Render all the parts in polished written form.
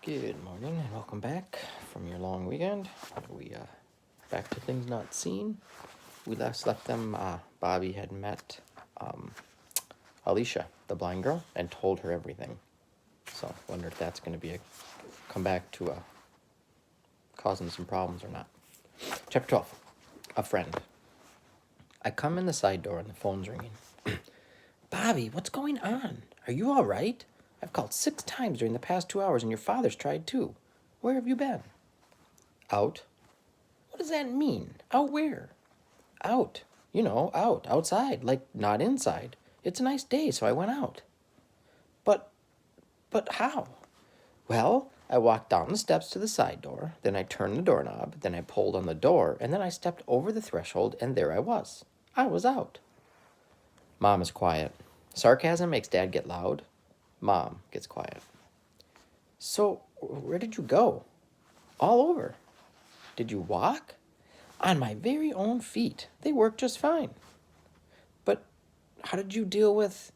Good morning and welcome back from your long weekend. We back to things not seen. We last left them. Bobby had met Alicia, the blind girl, and told her everything. So wonder if that's going to be a come back to causing some problems or not. Chapter 12. A friend. I come in the side door and the phone's ringing. Bobby, what's going on? Are you all right? I've called 6 times during the past 2 hours and your father's tried too. Where have you been? Out. What does that mean? Out where? Out. Out. Outside. Like, not inside. It's a nice day, so I went out. But, but how? Well, I walked down the steps to the side door, then I turned the doorknob, then I pulled on the door, and then I stepped over the threshold, and there I was. I was out. Mom is quiet. Sarcasm makes Dad get loud. Mom gets quiet. So, where did you go? All over. Did you walk? On my very own feet. They work just fine. But how did you deal with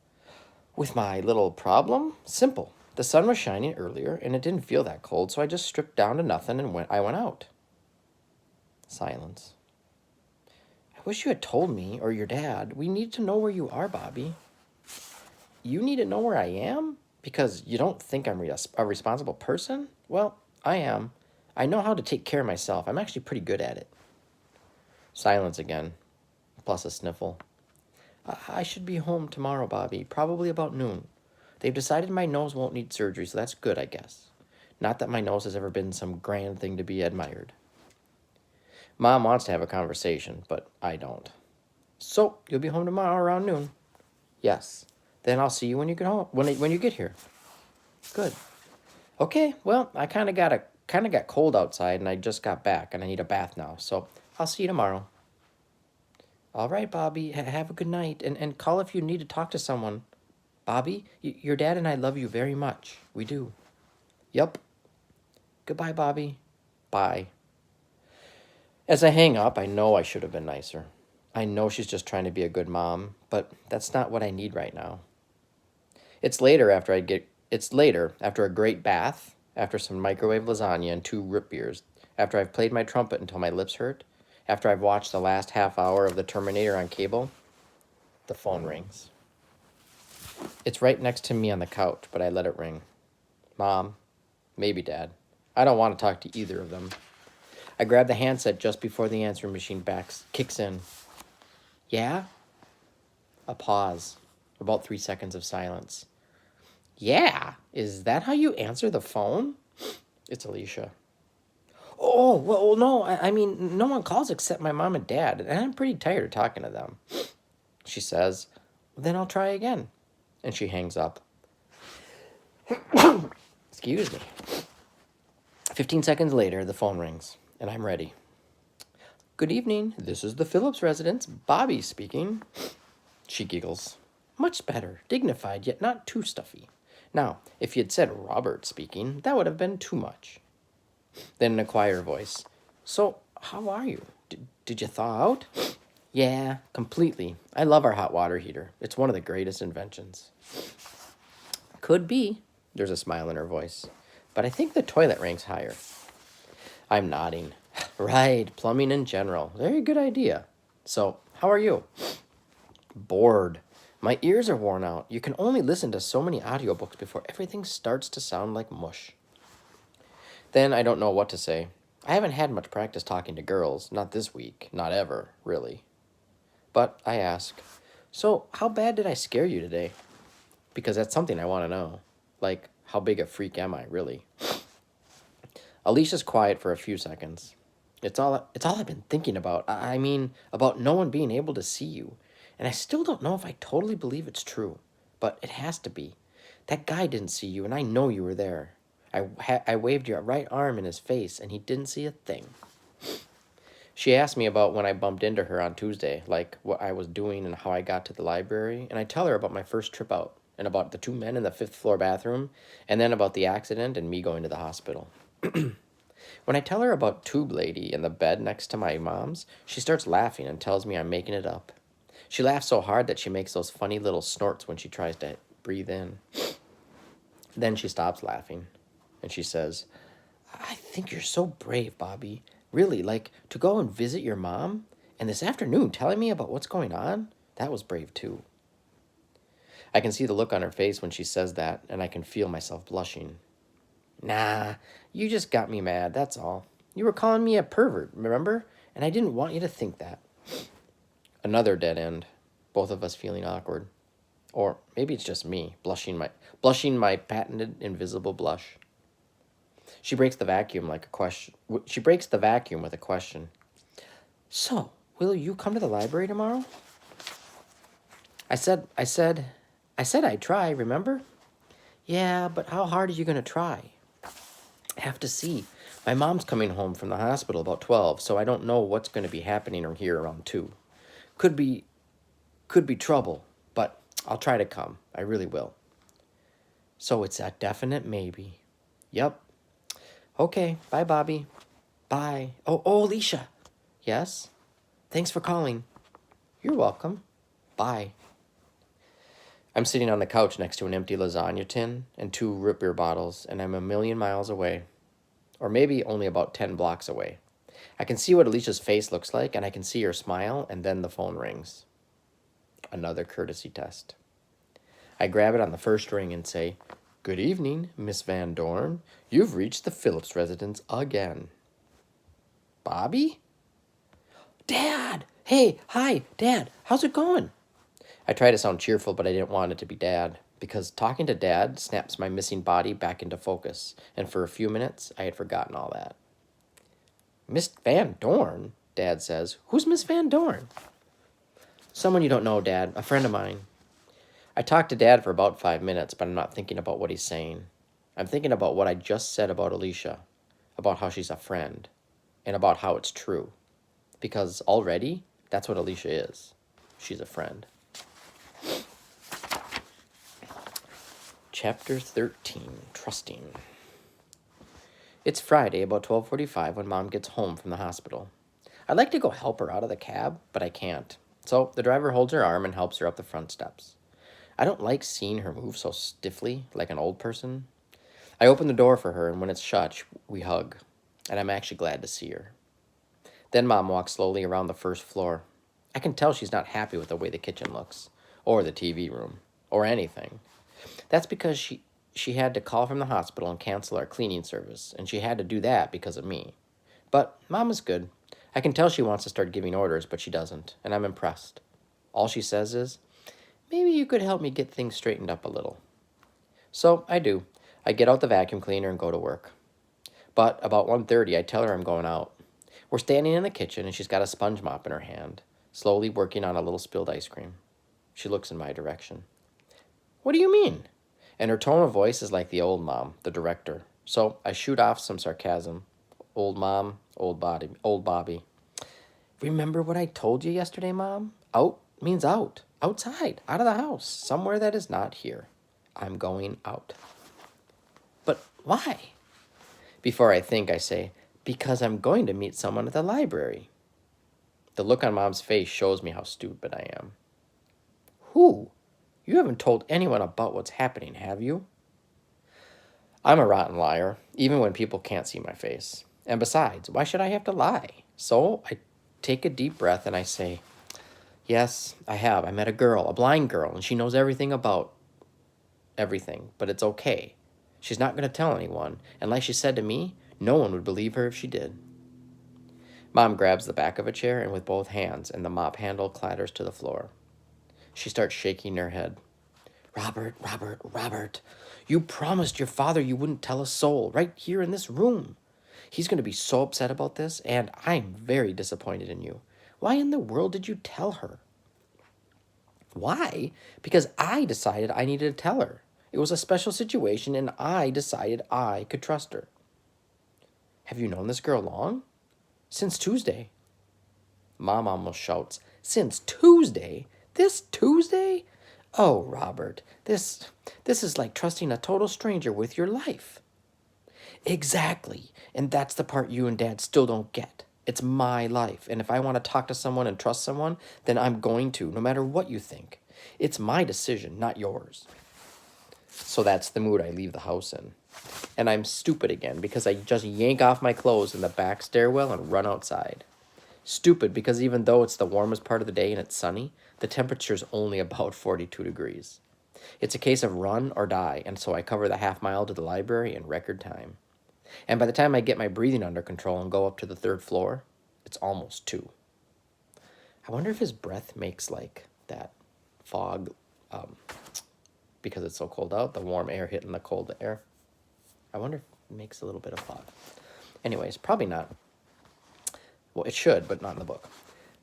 my little problem? Simple. The sun was shining earlier and it didn't feel that cold, so I just stripped down to nothing and I went out. Silence. I wish you had told me or your dad. We need to know where you are, Bobby. You need to know where I am? Because you don't think I'm a responsible person? Well, I am. I know how to take care of myself. I'm actually pretty good at it. Silence again, plus a sniffle. I should be home tomorrow, Bobby, probably about noon. They've decided my nose won't need surgery, so that's good, I guess. Not that my nose has ever been some grand thing to be admired. Mom wants to have a conversation, but I don't. So, you'll be home tomorrow around noon? Yes. Then I'll see you when you get home. When you get here. Good. Okay. Well, I kind of got cold outside, and I just got back, and I need a bath now. So I'll see you tomorrow. All right, Bobby. Have a good night, and call if you need to talk to someone. Bobby, your dad and I love you very much. We do. Yup. Goodbye, Bobby. Bye. As I hang up, I know I should have been nicer. I know she's just trying to be a good mom, but that's not what I need right now. It's later after a great bath, after some microwave lasagna and 2 root beers, after I've played my trumpet until my lips hurt, after I've watched the last half hour of The Terminator on cable. The phone rings. It's right next to me on the couch, but I let it ring. Mom, maybe Dad. I don't want to talk to either of them. I grab the handset just before the answering machine kicks in. Yeah? A pause. About 3 seconds of silence. Yeah? Is that how you answer the phone? It's Alicia. Oh, well, no, I mean, no one calls except my mom and dad, and I'm pretty tired of talking to them. She says, then I'll try again. And she hangs up. Excuse me. 15 seconds later, the phone rings, and I'm ready. Good evening. This is the Phillips residence. Bobby speaking. She giggles. Much better. Dignified, yet not too stuffy. Now, if you'd said Robert speaking, that would have been too much. Then in a quieter voice. So, how are you? Did you thaw out? Yeah, completely. I love our hot water heater. It's one of the greatest inventions. Could be. There's a smile in her voice. But I think the toilet ranks higher. I'm nodding. Right, plumbing in general. Very good idea. So, how are you? Bored. My ears are worn out. You can only listen to so many audiobooks before everything starts to sound like mush. Then I don't know what to say. I haven't had much practice talking to girls. Not this week. Not ever, really. But I ask, so how bad did I scare you today? Because that's something I want to know. Like, how big a freak am I, really? Alicia's quiet for a few seconds. It's all I've been thinking about. I mean, about no one being able to see you. And I still don't know if I totally believe it's true. But it has to be. That guy didn't see you, and I know you were there. I waved your right arm in his face, and he didn't see a thing. She asked me about when I bumped into her on Tuesday, like what I was doing and how I got to the library, and I tell her about my first trip out, and about the 2 men in the 5th floor bathroom, and then about the accident and me going to the hospital. When I tell her about Tube Lady in the bed next to my mom's, she starts laughing and tells me I'm making it up. She laughs so hard that she makes those funny little snorts when she tries to breathe in. Then she stops laughing. And she says, I think you're so brave, Bobby. Really, like, to go and visit your mom, and this afternoon telling me about what's going on, that was brave too. I can see the look on her face when she says that, and I can feel myself blushing. Nah, you just got me mad, that's all. You were calling me a pervert, remember? And I didn't want you to think that. Another dead end, both of us feeling awkward. Or maybe it's just me, blushing my patented invisible blush. She breaks the vacuum like a question. She breaks the vacuum with a question. So, will you come to the library tomorrow? I said I'd try, remember? Yeah, but how hard are you going to try? Have to see. My mom's coming home from the hospital about 12, so I don't know what's going to be happening here around 2. Could be trouble, but I'll try to come. I really will. So it's a definite maybe. Yep. Okay, bye, Bobby. Bye. Oh, Alicia. Yes? Thanks for calling. You're welcome. Bye. I'm sitting on the couch next to an empty lasagna tin and 2 root beer bottles, and I'm a million miles away. Or maybe only about 10 blocks away. I can see what Alicia's face looks like, and I can see her smile, and then the phone rings. Another courtesy test. I grab it on the first ring and say, Good evening, Miss Van Dorn. You've reached the Phillips residence again. Bobby? Dad! Hey, hi, Dad. How's it going? I try to sound cheerful, but I didn't want it to be Dad, because talking to Dad snaps my missing body back into focus, and for a few minutes, I had forgotten all that. Miss Van Dorn? Dad says. Who's Miss Van Dorn? Someone you don't know, Dad. A friend of mine. I talked to Dad for about 5 minutes, but I'm not thinking about what he's saying. I'm thinking about what I just said about Alicia, about how she's a friend, and about how it's true. Because already, that's what Alicia is. She's a friend. Chapter 13, Trusting. It's Friday, about 12:45, when Mom gets home from the hospital. I'd like to go help her out of the cab, but I can't. So the driver holds her arm and helps her up the front steps. I don't like seeing her move so stiffly, like an old person. I open the door for her, and when it's shut, we hug. And I'm actually glad to see her. Then Mom walks slowly around the first floor. I can tell she's not happy with the way the kitchen looks, or the TV room, or anything. That's because she had to call from the hospital and cancel our cleaning service, and she had to do that because of me. But Mom is good. I can tell she wants to start giving orders, but she doesn't, and I'm impressed. All she says is, maybe you could help me get things straightened up a little. So I do. I get out the vacuum cleaner and go to work. But about 1:30, I tell her I'm going out. We're standing in the kitchen, and she's got a sponge mop in her hand, slowly working on a little spilled ice cream. She looks in my direction. What do you mean? And her tone of voice is like the old mom, the director. So I shoot off some sarcasm. Old mom, old Bobby. Remember what I told you yesterday, Mom? Out means out. Outside, out of the house, somewhere that is not here. I'm going out. But why? Before I think, I say, because I'm going to meet someone at the library. The look on Mom's face shows me how stupid I am. Who? You haven't told anyone about what's happening, have you? I'm a rotten liar, even when people can't see my face. And besides, why should I have to lie? So I take a deep breath and I say, yes, I have. I met a girl, a blind girl, and she knows everything about everything, but it's okay. She's not going to tell anyone, and like she said to me, no one would believe her if she did. Mom grabs the back of a chair and with both hands, and the mop handle clatters to the floor. She starts shaking her head. Robert, you promised your father you wouldn't tell a soul right here in this room. He's going to be so upset about this, and I'm very disappointed in you. Why in the world did you tell her? Why? Because I decided I needed to tell her. It was a special situation, and I decided I could trust her. Have you known this girl long? Since Tuesday. Mom almost shouts, Since Tuesday? This Tuesday? Oh, Robert, this is like trusting a total stranger with your life. Exactly, and that's the part you and Dad still don't get. It's my life, and if I want to talk to someone and trust someone, then I'm going to, no matter what you think. It's my decision, not yours. So that's the mood I leave the house in. And I'm stupid again because I just yank off my clothes in the back stairwell and run outside. Stupid because even though it's the warmest part of the day and it's sunny, the temperature's only about 42 degrees. It's a case of run or die, and so I cover the half mile to the library in record time. And by the time I get my breathing under control and go up to the third floor, it's almost 2. I wonder if his breath makes like that fog because it's so cold out, the warm air hitting the cold air. I wonder if it makes a little bit of fog. Anyways, probably not. Well, it should, but not in the book.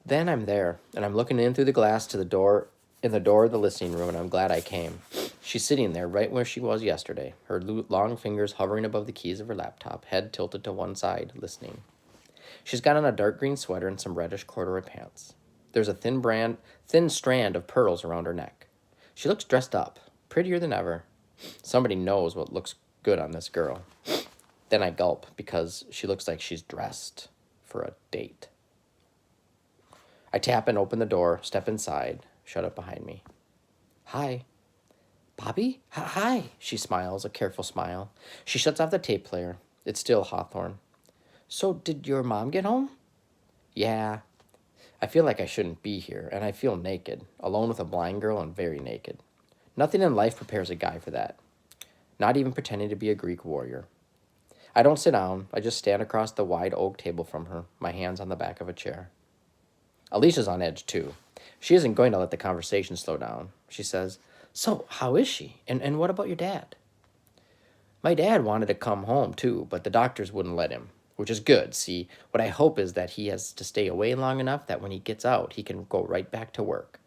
Then I'm there, and I'm looking in through the glass to the door, in the door of the listening room, and I'm glad I came. She's sitting there right where she was yesterday, her long fingers hovering above the keys of her laptop, head tilted to one side, listening. She's got on a dark green sweater and some reddish corduroy pants. There's a thin strand of pearls around her neck. She looks dressed up, prettier than ever. Somebody knows what looks good on this girl. Then I gulp because she looks like she's dressed for a date. I tap and open the door, step inside, shut it behind me. Hi. Bobby? Hi, she smiles, a careful smile. She shuts off the tape player. It's still Hawthorne. So, did your mom get home? Yeah. I feel like I shouldn't be here, and I feel naked, alone with a blind girl and very naked. Nothing in life prepares a guy for that. Not even pretending to be a Greek warrior. I don't sit down. I just stand across the wide oak table from her, my hands on the back of a chair. Alicia's on edge, too. She isn't going to let the conversation slow down. She says, So, how is she? And what about your dad? My dad wanted to come home, too, but the doctors wouldn't let him, which is good. See, what I hope is that he has to stay away long enough that when he gets out, he can go right back to work.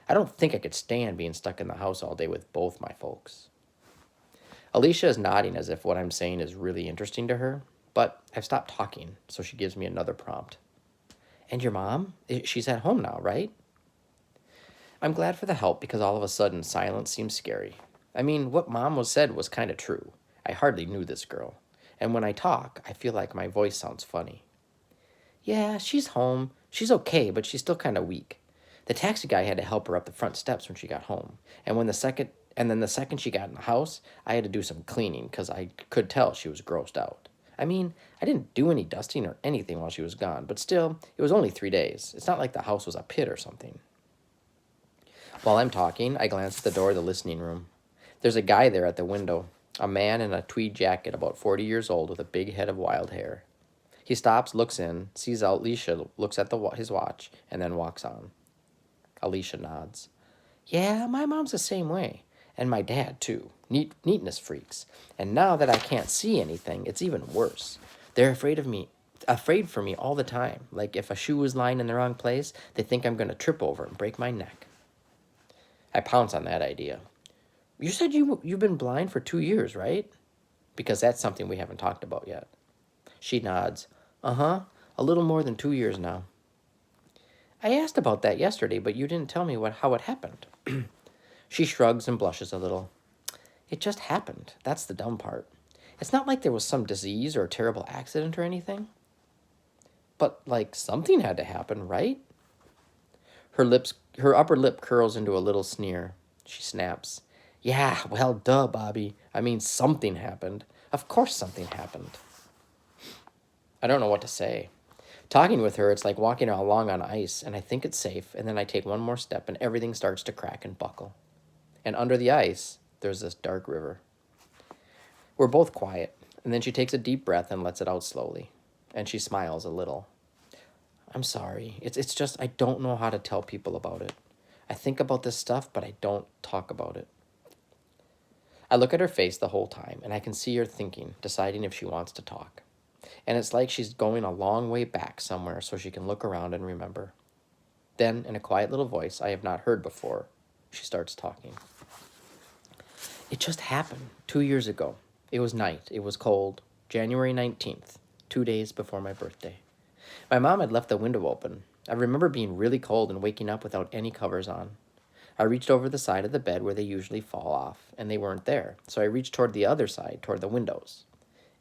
I don't think I could stand being stuck in the house all day with both my folks. Alicia is nodding as if what I'm saying is really interesting to her, but I've stopped talking, so she gives me another prompt. And your mom? She's at home now, right? I'm glad for the help because all of a sudden silence seems scary. I mean, what Mom said was kind of true. I hardly knew this girl. And when I talk, I feel like my voice sounds funny. Yeah, she's home. She's okay, but she's still kind of weak. The taxi guy had to help her up the front steps when she got home. And then the second she got in the house, I had to do some cleaning because I could tell she was grossed out. I mean, I didn't do any dusting or anything while she was gone, but still, it was only 3 days. It's not like the house was a pit or something. While I'm talking, I glance at the door of the listening room. There's a guy there at the window, a man in a tweed jacket about 40 years old with a big head of wild hair. He stops, looks in, sees Alicia, looks at his watch, and then walks on. Alicia nods. Yeah, my mom's the same way. And my dad, too. Neatness freaks. And now that I can't see anything, it's even worse. They're afraid for me all the time. Like if a shoe is lying in the wrong place, they think I'm going to trip over and break my neck. I pounce on that idea. You said you've been blind for 2 years, right? Because that's something we haven't talked about yet. She nods. Uh-huh. A little more than 2 years now. I asked about that yesterday, but you didn't tell me how it happened. She shrugs and blushes a little. It just happened. That's the dumb part. It's not like there was some disease or a terrible accident or anything. But, like, something had to happen, right? Her upper lip curls into a little sneer. She snaps. Yeah, well, duh, Bobby. I mean, something happened. Of course something happened. I don't know what to say. Talking with her, it's like walking along on ice, and I think it's safe, and then I take one more step, and everything starts to crack and buckle. And under the ice, there's this dark river. We're both quiet, and then she takes a deep breath and lets it out slowly, and she smiles a little. I'm sorry. It's just I don't know how to tell people about it. I think about this stuff, but I don't talk about it. I look at her face the whole time, and I can see her thinking, deciding if she wants to talk. And it's like she's going a long way back somewhere so she can look around and remember. Then, in a quiet little voice I have not heard before, she starts talking. It just happened 2 years ago. It was night. It was cold. January 19th, 2 days before my birthday. My mom had left the window open. I remember being really cold and waking up without any covers on. I reached over the side of the bed where they usually fall off, and they weren't there. So I reached toward the other side, toward the windows.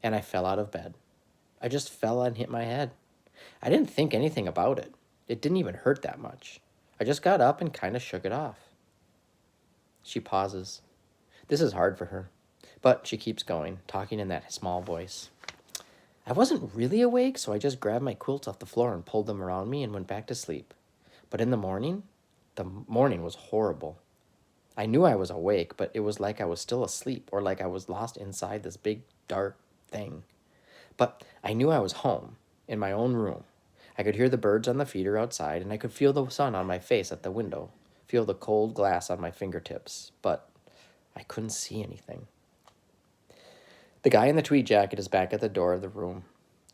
And I fell out of bed. I just fell and hit my head. I didn't think anything about it. It didn't even hurt that much. I just got up and kind of shook it off. She pauses. This is hard for her. But she keeps going, talking in that small voice. I wasn't really awake, so I just grabbed my quilts off the floor and pulled them around me and went back to sleep. But in the morning was horrible. I knew I was awake, but it was like I was still asleep or like I was lost inside this big, dark thing. But I knew I was home, in my own room. I could hear the birds on the feeder outside, and I could feel the sun on my face at the window, feel the cold glass on my fingertips, but I couldn't see anything. The guy in the tweed jacket is back at the door of the room.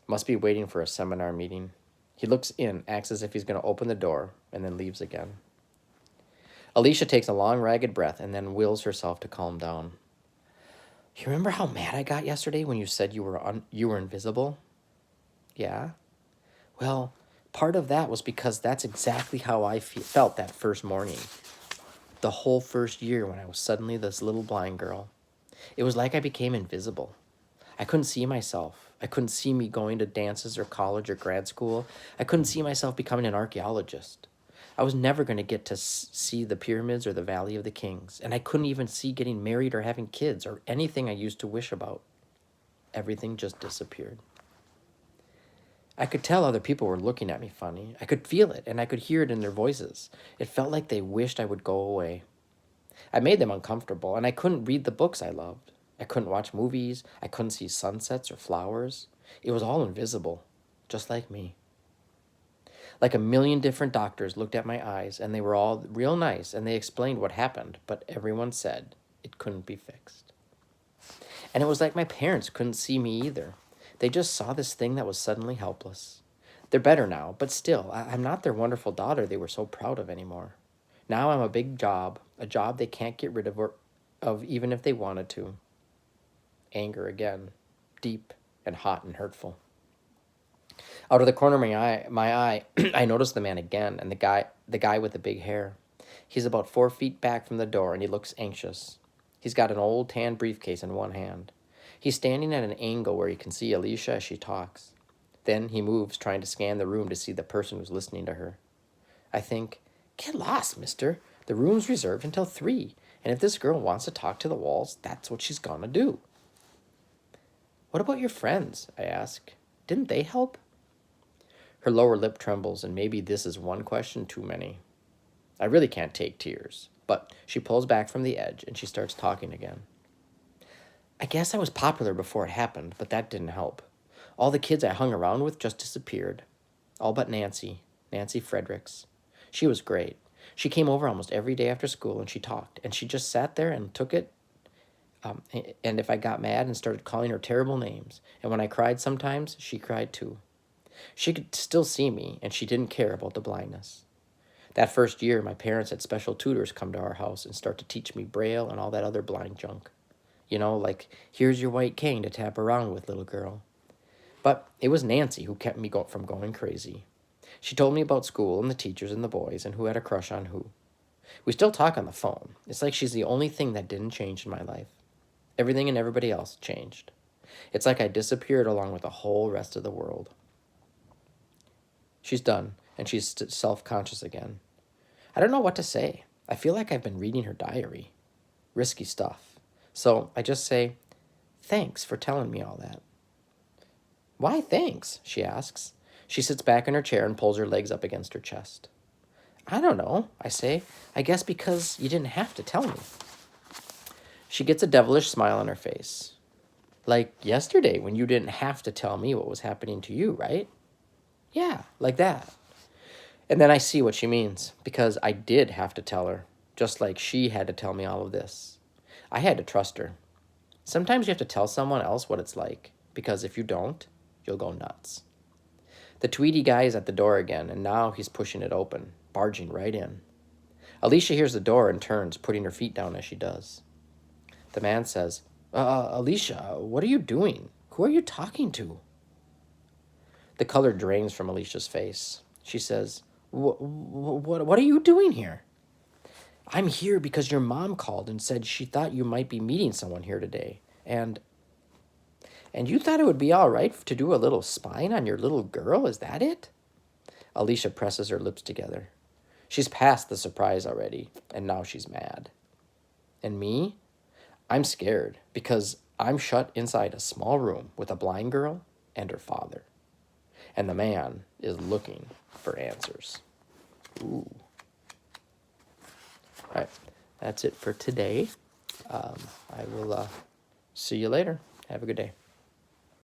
Must be waiting for a seminar meeting. He looks in, acts as if he's going to open the door, and then leaves again. Alicia takes a long, ragged breath and then wills herself to calm down. You remember how mad I got yesterday when you said you were invisible? Yeah? Well, part of that was because that's exactly how I felt that first morning. The whole first year when I was suddenly this little blind girl. It was like I became invisible. I couldn't see myself. I couldn't see me going to dances or college or grad school. I couldn't see myself becoming an archaeologist. I was never going to get to see the pyramids or the Valley of the Kings, and I couldn't even see getting married or having kids or anything I used to wish about. Everything just disappeared. I could tell other people were looking at me funny. I could feel it, and I could hear it in their voices. It felt like they wished I would go away. I made them uncomfortable, and I couldn't read the books I loved. I couldn't watch movies. I couldn't see sunsets or flowers. It was all invisible, just like me. Like a million different doctors looked at my eyes, and they were all real nice, and they explained what happened, but everyone said it couldn't be fixed. And it was like my parents couldn't see me either. They just saw this thing that was suddenly helpless. They're better now, but still, I'm not their wonderful daughter they were so proud of anymore. Now I'm a job they can't get rid of even if they wanted to. Anger again, deep and hot and hurtful. Out of the corner of my eye, I noticed the man again, and the guy with the big hair. He's about 4 feet back from the door, and he looks anxious. He's got an old tan briefcase in one hand. He's standing at an angle where he can see Alicia as she talks. Then he moves, trying to scan the room to see the person who's listening to her. I think, get lost, mister. The room's reserved until 3, and if this girl wants to talk to the walls, that's what she's gonna do. What about your friends? I ask. Didn't they help? Her lower lip trembles, and maybe this is one question too many. I really can't take tears, but she pulls back from the edge, and she starts talking again. I guess I was popular before it happened, but that didn't help. All the kids I hung around with just disappeared. All but Nancy Fredericks. She was great. She came over almost every day after school, and she talked, and she just sat there and took it. And if I got mad and started calling her terrible names, and when I cried sometimes, she cried too. She could still see me, and she didn't care about the blindness. That first year, my parents had special tutors come to our house and start to teach me Braille and all that other blind junk. You know, like, here's your white cane to tap around with, little girl. But it was Nancy who kept me from going crazy. She told me about school and the teachers and the boys and who had a crush on who. We still talk on the phone. It's like she's the only thing that didn't change in my life. Everything and everybody else changed. It's like I disappeared along with the whole rest of the world. She's done, and she's self-conscious again. I don't know what to say. I feel like I've been reading her diary. Risky stuff. So I just say, thanks for telling me all that. Why thanks? She asks. She sits back in her chair and pulls her legs up against her chest. I don't know, I say. I guess because you didn't have to tell me. She gets a devilish smile on her face. Like yesterday when you didn't have to tell me what was happening to you, right? Yeah, like that. And then I see what she means, because I did have to tell her, just like she had to tell me all of this. I had to trust her. Sometimes you have to tell someone else what it's like, because if you don't, you'll go nuts. The Tweety guy is at the door again, and now he's pushing it open, barging right in. Alicia hears the door and turns, putting her feet down as she does. The man says, Alicia, what are you doing? Who are you talking to? The color drains from Alicia's face. She says, what are you doing here? I'm here because your mom called and said she thought you might be meeting someone here today. And you thought it would be all right to do a little spying on your little girl, is that it? Alicia presses her lips together. She's past the surprise already, and now she's mad. And me? I'm scared because I'm shut inside a small room with a blind girl and her father. And the man is looking for answers. Ooh. All right, that's it for today. I will see you later. Have a good day.